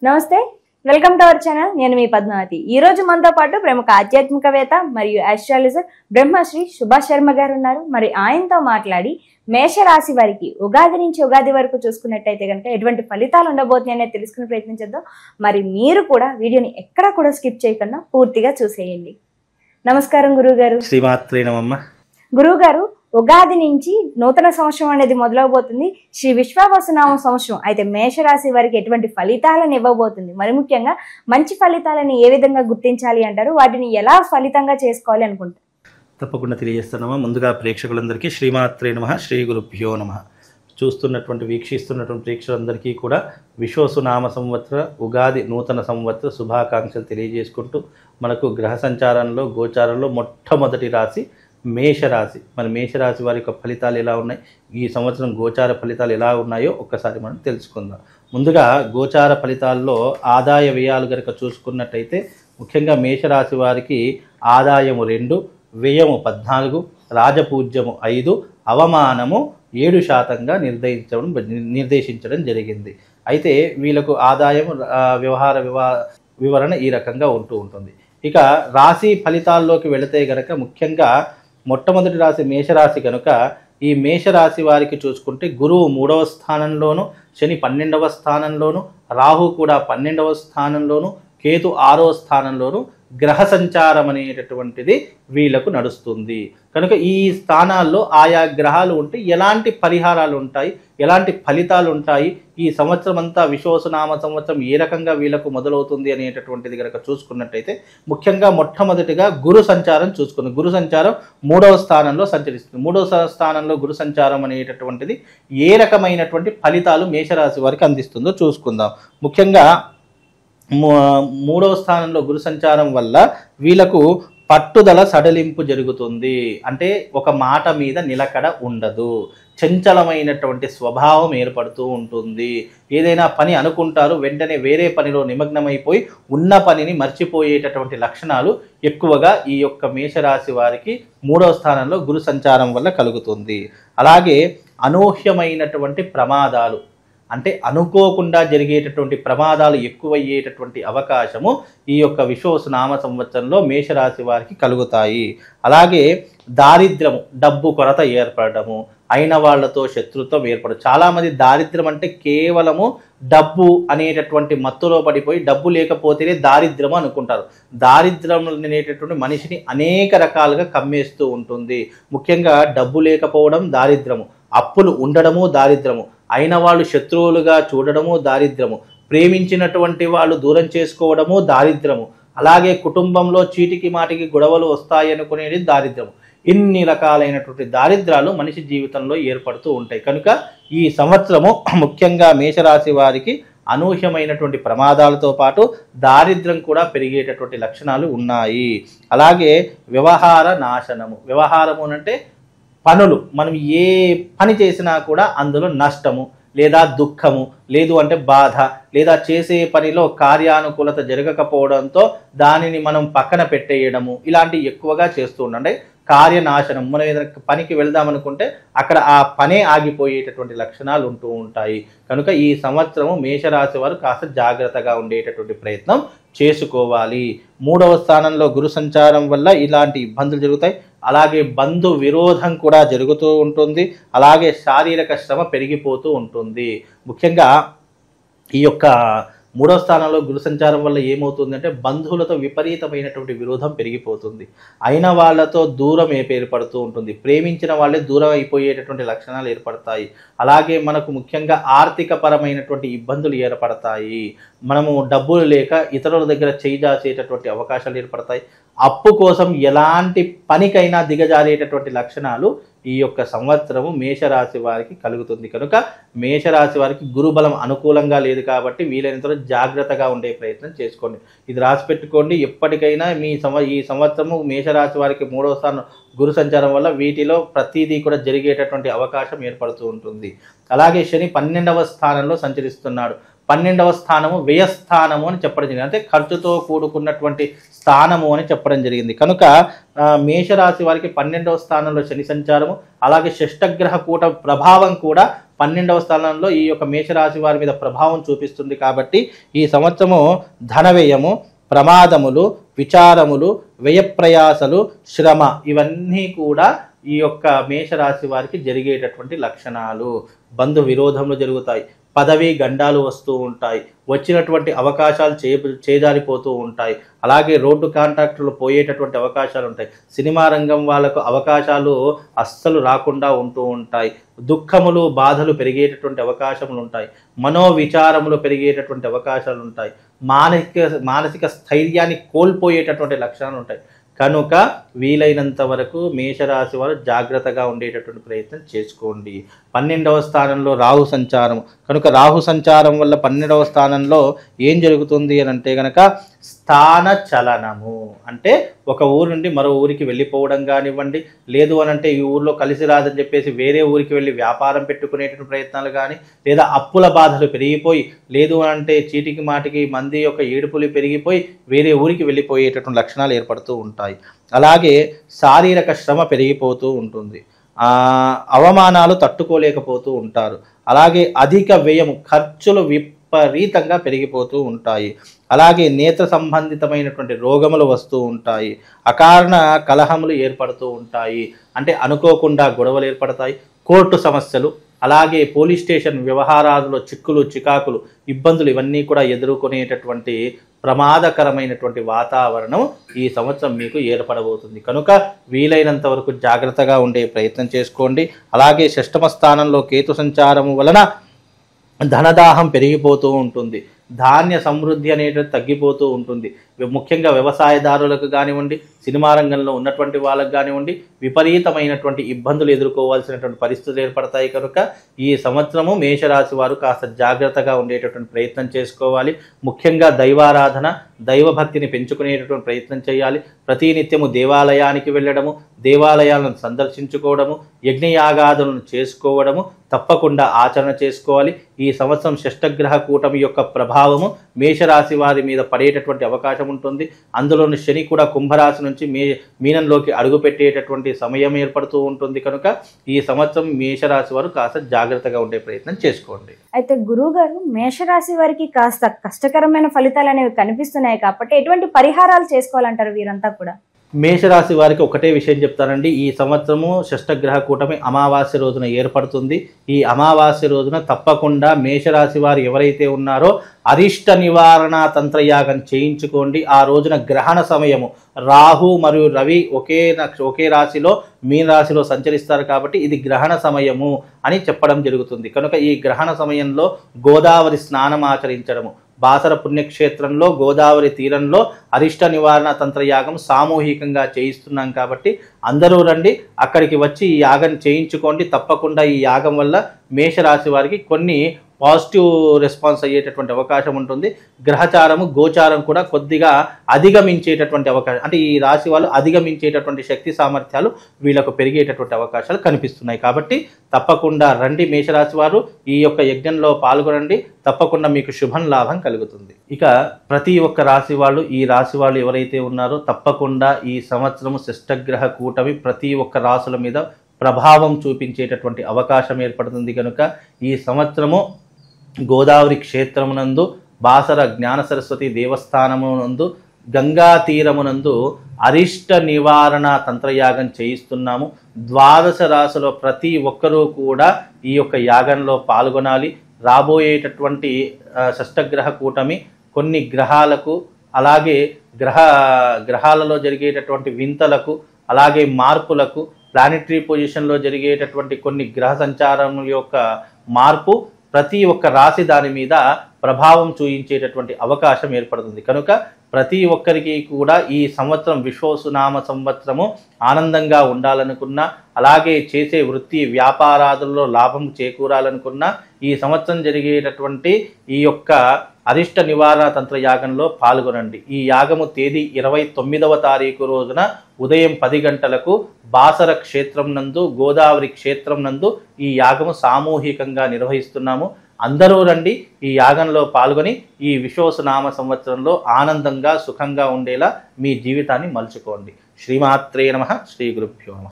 నమస్తే, welcome to our channel. నేను మీ పద్మావతి. ఈ రోజు మనతో పాటు ప్రముఖ ఆధ్యాత్మికవేత్త మరియు ఆస్ట్రాలజర్ బ్రహ్మశ్రీ సుభాష్ శర్మ గారు ఉన్నారు. మరి ఆయనతో మాట్లాడి మేషరాశి వారికి ఉగాది నుంచి ఉగాది వరకు చూసుకున్నట్టయితే కనుక ఎటువంటి ఫలితాలు ఉండబోతున్నాయి అనేది తెలుసుకునే ప్రయత్నం చేద్దాం. మరి మీరు కూడా వీడియోని ఎక్కడా కూడా స్కిప్ చేయకుండా పూర్తిగా చూసేయండి. నమస్కారం గురువు గారు. శ్రీమాత్రే నమః. గురువు గారు, ఉగాది నుంచి నూతన సంవత్సరం అనేది మొదలవబోతుంది. శ్రీ విశ్వావసునామ సంవత్సరం అయితే మేషరాశి వారికి ఎటువంటి ఫలితాలను ఇవ్వబోతుంది, మరి ముఖ్యంగా మంచి ఫలితాలను ఏ విధంగా గుర్తించాలి అంటారు, వాటిని ఎలా ఫలితంగా చేసుకోవాలి అనుకుంటారు? తప్పకుండా తెలియజేస్తున్నామా. ముందుగా ప్రేక్షకులందరికీ శ్రీమాత్రే నమః, శ్రీ గురుభ్యో నమః. వీక్షిస్తున్నటువంటి ప్రేక్షకులందరికీ కూడా విశ్వసునామ సంవత్సర ఉగాది నూతన సంవత్సర శుభాకాంక్షలు తెలియజేసుకుంటూ, మనకు గ్రహ సంచారంలో గోచారంలో మొట్టమొదటి రాశి మేషరాశి. మరి మేషరాశి వారి యొక్క ఫలితాలు ఎలా ఉన్నాయి, ఈ సంవత్సరం గోచార ఫలితాలు ఎలా ఉన్నాయో ఒక్కసారి మనం తెలుసుకుందాం. ముందుగా గోచార ఫలితాల్లో ఆదాయ వ్యయాలు కనుక చూసుకున్నట్టయితే ముఖ్యంగా మేషరాశి వారికి ఆదాయము 2, వ్యయము 14, రాజపూజ్యము 5, అవమానము 7% నిర్దేశించడం జరిగింది. అయితే వీళ్ళకు ఆదాయం వ్యవహార వివరణ ఈ రకంగా ఉంటుంది. ఇక రాశి ఫలితాల్లోకి వెళితే గనక ముఖ్యంగా మొట్టమొదటి రాశి మేషరాశి కనుక ఈ మేషరాశి వారికి చూసుకుంటే గురువు 3వ స్థానంలోను, శని 12వ స్థానంలోను, రాహు కూడా 12వ స్థానంలోను, కేతు 6వ స్థానంలోను గ్రహ సంచారం అనేటటువంటిది వీళ్ళకు నడుస్తుంది. కనుక ఈ స్థానాల్లో ఆయా గ్రహాలు ఉంటే ఎలాంటి పరిహారాలు ఉంటాయి, ఎలాంటి ఫలితాలు ఉంటాయి, ఈ సంవత్సరం అంతా విశ్వసునామ సంవత్సరం ఏ రకంగా వీళ్ళకు మొదలవుతుంది అనేటటువంటిది కనుక చూసుకున్నట్టయితే ముఖ్యంగా మొట్టమొదటిగా గురు సంచారం చూసుకుంది. గురు సంచారం 3వ స్థానంలో సంచరిస్తుంది. 3వ స్థానంలో గురు సంచారం అనేటటువంటిది ఏ రకమైనటువంటి ఫలితాలు మేషరాశి వారికి అందిస్తుందో చూసుకుందాం. ముఖ్యంగా 3వ స్థానంలో గురు సంచారం వల్ల వీళ్ళకు పట్టుదల సడలింపు జరుగుతుంది. అంటే ఒక మాట మీద నిలకడ ఉండదు, చంచలమైనటువంటి స్వభావం ఏర్పడుతూ ఉంటుంది. ఏదైనా పని అనుకుంటారు, వెంటనే వేరే పనిలో నిమగ్నమైపోయి ఉన్న పనిని మర్చిపోయేటటువంటి లక్షణాలు ఎక్కువగా ఈ యొక్క మేషరాశి వారికి 3వ స్థానంలో గురు సంచారం వల్ల కలుగుతుంది. అలాగే అనూహ్యమైనటువంటి ప్రమాదాలు, అంటే అనుకోకుండా జరిగేటటువంటి ప్రమాదాలు ఎక్కువయ్యేటటువంటి అవకాశము ఈ యొక్క విశ్వసునామ సంవత్సరంలో మేషరాశి వారికి కలుగుతాయి. అలాగే దారిద్ర్యము, డబ్బు కొరత ఏర్పడము, అయిన వాళ్లతో శత్రుత్వం ఏర్పడదు. చాలామంది దారిద్ర్యం అంటే కేవలము డబ్బు అనేటటువంటి మత్తులో పడిపోయి డబ్బు లేకపోతేనే దారిద్ర్యము అనుకుంటారు. దారిద్ర్యం అనేటటువంటి మనిషిని అనేక రకాలుగా కమ్మేస్తూ ఉంటుంది. ముఖ్యంగా డబ్బు లేకపోవడం దారిద్ర్యము, అప్పులు ఉండడము దారిద్ర్యము, అయిన వాళ్ళు శత్రువులుగా చూడడము దారిద్ర్యము, ప్రేమించినటువంటి వాళ్ళు దూరం చేసుకోవడము దారిద్ర్యము, అలాగే కుటుంబంలో చీటికి మాటికి గొడవలు వస్తాయనుకునేది దారిద్ర్యము. ఇన్ని రకాలైనటువంటి దారిద్రాలు మనిషి జీవితంలో ఏర్పడుతూ ఉంటాయి. కనుక ఈ సంవత్సరము ముఖ్యంగా మేషరాశి వారికి అనూహ్యమైనటువంటి ప్రమాదాలతో పాటు దారిద్ర్యం కూడా పెరిగేటటువంటి లక్షణాలు ఉన్నాయి. అలాగే వ్యవహార నాశనము, వ్యవహారము అంటే పనులు, మనం ఏ పని చేసినా కూడా అందులో నష్టము లేదా దుఃఖము, లేదు అంటే బాధ, లేదా చేసే పనిలో కార్యానుకూలత జరగకపోవడంతో దానిని మనం పక్కన పెట్టేయడము, ఇలాంటివి ఎక్కువగా చేస్తూ ఉండండి. కార్యనాశనం, మనం ఏదైనా పనికి వెళ్దామనుకుంటే అక్కడ ఆ పనే ఆగిపోయేటటువంటి లక్షణాలు ఉంటూ ఉంటాయి. కనుక ఈ సంవత్సరము మేషరాశి వారు కాస్త జాగ్రత్తగా ఉండేటటువంటి ప్రయత్నం చేసుకోవాలి. 3వ స్థానంలో గురు సంచారం వల్ల ఇలాంటి ఇబ్బందులు జరుగుతాయి. అలాగే బంధు విరోధం కూడా జరుగుతూ ఉంటుంది. అలాగే శారీరక శ్రమ పెరిగిపోతూ ఉంటుంది. ముఖ్యంగా ఈ యొక్క 3వ స్థానంలో గురు సంచారం వల్ల ఏమవుతుందంటే బంధువులతో విపరీతమైనటువంటి విరోధం పెరిగిపోతుంది. అయిన వాళ్ళతో దూరం ఏర్పడుతూ ఉంటుంది. ప్రేమించిన వాళ్ళే దూరం అయిపోయేటటువంటి లక్షణాలు ఏర్పడతాయి. అలాగే మనకు ముఖ్యంగా ఆర్థిక పరమైనటువంటి ఇబ్బందులు ఏర్పడతాయి. మనము డబ్బులు లేక ఇతరుల దగ్గర చేయి జాచేటటువంటి అవకాశాలు ఏర్పడతాయి. అప్పు కోసం ఎలాంటి పనికైనా దిగజారేటటువంటి లక్షణాలు ఈ యొక్క సంవత్సరము మేషరాశి వారికి కలుగుతుంది. కనుక మేషరాశి వారికి గురుబలం అనుకూలంగా లేదు కాబట్టి వీలైనంత జాగ్రత్తగా ఉండే ప్రయత్నం చేసుకోండి. ఇది రాసి పెట్టుకోండి. ఎప్పటికైనా ఈ సంవత్సరము మేషరాశి వారికి 3వ స్థానం గురు సంచారం వల్ల వీటిలో ప్రతిదీ కూడా జరిగేటటువంటి అవకాశం ఏర్పడుతూ ఉంటుంది. అలాగే శని 12వ స్థానంలో సంచరిస్తున్నాడు. 12వ స్థానము వ్యయస్థానము అని చెప్పడం జరిగింది. అంటే ఖర్చుతో కూడుకున్నటువంటి స్థానము అని చెప్పడం జరిగింది. కనుక మేషరాశి వారికి 12వ స్థానంలో శని సంచారము, అలాగే షష్టగ్రహ కూట ప్రభావం కూడా 12వ స్థానంలో ఈ యొక్క మేషరాశి వారి మీద ప్రభావం చూపిస్తుంది. కాబట్టి ఈ సంవత్సరము ధన వ్యయము, ప్రమాదములు, విచారములు, వ్యయప్రయాసలు, శ్రమ ఇవన్నీ కూడా ఈ యొక్క మేషరాశి వారికి జరిగేటటువంటి లక్షణాలు. బంధు విరోధములు జరుగుతాయి, పదవి గండాలు వస్తూ ఉంటాయి, వచ్చినటువంటి అవకాశాలు చేజారిపోతూ ఉంటాయి, అలాగే రోడ్డు కాంట్రాక్టులు పోయేటటువంటి అవకాశాలు ఉంటాయి, సినిమా రంగం వాళ్ళకు అవకాశాలు అస్సలు రాకుండా ఉంటూ ఉంటాయి, దుఃఖములు బాధలు పెరిగేటటువంటి అవకాశములు ఉంటాయి, మనోవిచారములు పెరిగేటటువంటి అవకాశాలు ఉంటాయి, మానసిక స్థైర్యాన్ని కోల్పోయేటటువంటి లక్షణాలు ఉంటాయి. కనుక వీలైనంత వరకు మేషరాశి వారు జాగ్రత్తగా ఉండేటటువంటి ప్రయత్నం చేసుకోండి. 12వ స్థానంలో రాహు సంచారం కనుక రాహు సంచారం వల్ల 12వ స్థానంలో ఏం జరుగుతుంది అని అంటే కనుక స్థాన చలనము, అంటే ఒక ఊరు నుండి మరో ఊరికి వెళ్ళిపోవడం కానివ్వండి, లేదు అని అంటే ఈ ఊరిలో కలిసి రాదని చెప్పేసి వేరే ఊరికి వెళ్ళి వ్యాపారం పెట్టుకునేటువంటి ప్రయత్నాలు కానీ, లేదా అప్పుల బాధలు పెరిగిపోయి, లేదు అని అంటే చీటికి మాటికి మంది యొక్క ఏడుపులు పెరిగిపోయి వేరే ఊరికి వెళ్ళిపోయేటటువంటి లక్షణాలు ఏర్పడుతూ ఉంటాయి. అలాగే శారీరక శ్రమ పెరిగిపోతూ ఉంటుంది, అవమానాలు తట్టుకోలేకపోతూ ఉంటారు, అలాగే అధిక వ్యయం ఖర్చులు విపరీతంగా పెరిగిపోతూ ఉంటాయి, అలాగే నేత్ర సంబంధితమైనటువంటి రోగములు వస్తూ ఉంటాయి, అకారణ కలహములు ఏర్పడుతూ ఉంటాయి, అంటే అనుకోకుండా గొడవలు ఏర్పడతాయి, కోర్టు సమస్యలు, అలాగే పోలీస్ స్టేషన్ వ్యవహారాలలో చిక్కులు చికాకులు ఇబ్బందులు ఇవన్నీ కూడా ఎదుర్కొనేటటువంటి ప్రమాదకరమైనటువంటి వాతావరణం ఈ సంవత్సరం మీకు ఏర్పడబోతుంది. కనుక వీలైనంత వరకు జాగ్రత్తగా ఉండే ప్రయత్నం చేసుకోండి. అలాగే 6వ స్థానంలో కేతు సంచారం వలన ధనదాహం పెరిగిపోతూ ఉంటుంది, ధాన్య సమృద్ధి అనేది తగ్గిపోతూ ఉంటుంది. ముఖ్యంగా వ్యవసాయదారులకు కానివ్వండి, సినిమా రంగంలో ఉన్నటువంటి వాళ్ళకు కానివ్వండి విపరీతమైనటువంటి ఇబ్బందులు ఎదుర్కోవాల్సినటువంటి పరిస్థితులు ఏర్పడతాయి. కనుక ఈ సంవత్సరము మేషరాశి వారు కాస్త జాగ్రత్తగా ఉండేటటువంటి ప్రయత్నం చేసుకోవాలి. ముఖ్యంగా దైవారాధన, దైవభక్తిని పెంచుకునేటటువంటి ప్రయత్నం చేయాలి. ప్రతినిత్యము దేవాలయానికి వెళ్ళడము, దేవాలయాలను సందర్శించుకోవడము, యజ్ఞయాగాదులను చేసుకోవడము తప్పకుండా ఆచరణ చేసుకోవాలి. ఈ సంవత్సరం షష్టగ్రహ కూటమి యొక్క ప్రభావము మేషరాశి వారి మీద పడేటటువంటి అవకాశం ఉంటుంది. అందులోని శని కూడా కుంభరాశి నుంచి మీనంలోకి అడుగుపెట్టేటటువంటి సమయం ఏర్పడుతూ ఉంటుంది. కనుక ఈ సంవత్సరం మేషరాశి వారు కాస్త జాగ్రత్తగా ఉండే ప్రయత్నం చేసుకోండి. అయితే గురువు గారు, మేషరాశి వారికి కాస్త కష్టకరమైన ఫలితాలు అనేవి కనిపిస్తున్నాయి కాబట్టి ఎటువంటి పరిహారాలు చేసుకోవాలంటారు వీరంతా కూడా? మేషరాశి వారికి ఒకటే విషయం చెప్తానండి. ఈ సంవత్సరము షష్టగ్రహ కూటమి అమావాస్య రోజున ఏర్పడుతుంది. ఈ అమావాస్య రోజున తప్పకుండా మేషరాశి వారు ఎవరైతే ఉన్నారో అరిష్ట నివారణ తంత్రయాగం చేయించుకోండి. ఆ రోజున గ్రహణ సమయము, రాహు మరియు రవి ఒకే రాశిలో మీన రాశిలో సంచరిస్తారు కాబట్టి ఇది గ్రహణ సమయము అని చెప్పడం జరుగుతుంది. కనుక ఈ గ్రహణ సమయంలో గోదావరి స్నానం ఆచరించడము, బాసర పుణ్యక్షేత్రంలో గోదావరి తీరంలో అరిష్ట నివారణ తంత్రయాగం సామూహికంగా చేయిస్తున్నాం కాబట్టి అందరూ రండి, అక్కడికి వచ్చి ఈ యాగం చేయించుకోండి. తప్పకుండా ఈ యాగం వల్ల మేషరాశి వారికి కొన్ని పాజిటివ్ రెస్పాన్స్ అయ్యేటటువంటి అవకాశం ఉంటుంది. గ్రహచారము గోచారం కూడా కొద్దిగా అధిగమించేటటువంటి అవకాశం, అంటే ఈ రాశి వాళ్ళు అధిగమించేటటువంటి శక్తి సామర్థ్యాలు వీళ్ళకు పెరిగేటటువంటి అవకాశాలు కనిపిస్తున్నాయి. కాబట్టి తప్పకుండా రండి మేషరాశి వారు, ఈ యొక్క యజ్ఞంలో పాల్గొనండి. తప్పకుండా మీకు శుభం లాభం కలుగుతుంది. ఇక ప్రతి ఒక్క రాశి వాళ్ళు, ఈ రాశి వాళ్ళు ఎవరైతే ఉన్నారో తప్పకుండా ఈ సంవత్సరము షష్టగ్రహ కూటమి ప్రతి ఒక్క రాశుల మీద ప్రభావం చూపించేటటువంటి అవకాశం ఏర్పడుతుంది. కనుక ఈ సంవత్సరము గోదావరి క్షేత్రమునందు, బాసర జ్ఞాన సరస్వతి దేవస్థానమునందు, గంగా తీరమునందు అరిష్ట నివారణ తంత్రయాగం చేయిస్తున్నాము. 12 రాశుల ప్రతి ఒక్కరూ కూడా ఈ యొక్క యాగంలో పాల్గొనాలి. రాబోయేటటువంటి షష్టగ్రహ కూటమి కొన్ని గ్రహాలకు, అలాగే గ్రహాలలో జరిగేటటువంటి వింతలకు, అలాగే మార్పులకు, ప్లానిటరీ పొజిషన్లో జరిగేటటువంటి కొన్ని గ్రహ సంచారం యొక్క మార్పు ప్రతి ఒక్క రాశి దాని మీద ప్రభావం చూయించేటటువంటి అవకాశం ఏర్పడుతుంది. కనుక ప్రతి ఒక్కరికి కూడా ఈ సంవత్సరం విశ్వసునామ సంవత్సరము ఆనందంగా ఉండాలనుకున్నా, అలాగే చేసే వృత్తి వ్యాపారాదుల్లో లాభం చేకూరాలనుకున్నా ఈ సంవత్సరం జరిగేటటువంటి ఈ యొక్క అరిష్ట నివారణ తంత్ర యాగంలో పాల్గొనండి. ఈ యాగము తేదీ 29వ తారీఖు రోజున ఉదయం 10 గంటలకు బాసర క్షేత్రం నందు, గోదావరి క్షేత్రం నందు ఈ యాగము సామూహికంగా నిర్వహిస్తున్నాము. అందరూ రండి, ఈ యాగంలో పాల్గొని ఈ విశ్వసునామ సంవత్సరంలో ఆనందంగా సుఖంగా ఉండేలా మీ జీవితాన్ని మలుచుకోండి. శ్రీమాత్రే నమః. శ్రీ గురుభ్యో నమః.